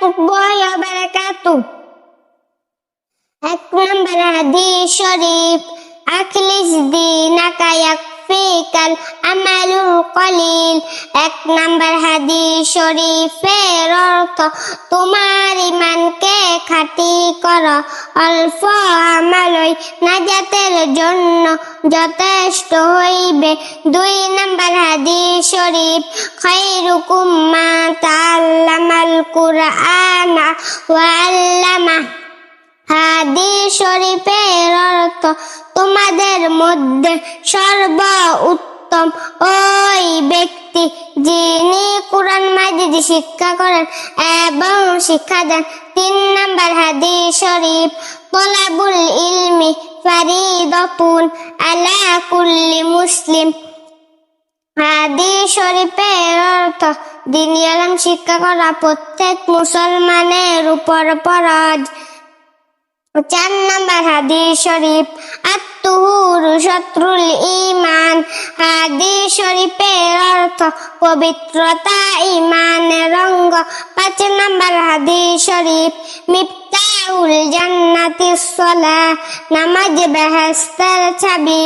রাহমাতুল্লাহি ওয়া বারাকাতুহু। 1 নম্বর হাদিস শরীফ, আখলিস দীনাকা ইয়াকফিকাল আমালুল কলিল। 1 নম্বর হাদিস শরীফের অর্থ, তোমার ঈমানকে খাঁটি করো, অল্প আমলই নাজাতের জন্য যথেষ্ট হইবে। 2 নম্বর হাদিস শরীফ, খায়রুকুম মান তাআল্লামাল কুরআনা ওয়া আল্লামাহ। হাদিস শরীফের অর্থ, তোমাদের মধ্যে সর্ব উত্তম ওই ব্যক্তি যিনি কুরআন মাজিদ শিক্ষা করেন এবং শিক্ষা দেন। 3 নম্বর হাদিস শরীফ, তলাবুল ইলমি ফারিদাতুন আলা কুল্লি মুসলিম। হাদিস শরীফের অর্থ, দ্বীনি ইলম শিক্ষা করা প্রত্যেক মুসলমানের উপর ফরজ। 4 নম্বর হাদিস শরীফ, আত-তুহুরু শাত্রুল ঈমান। হাদিস শরীফের অর্থ, পবিত্রতা ঈমানের অঙ্গ। 5 নম্বর হাদিস শরীফ, মিফতাহুল জান্নাতিস সালাহ। নামাজ বেহেশতের চাবি।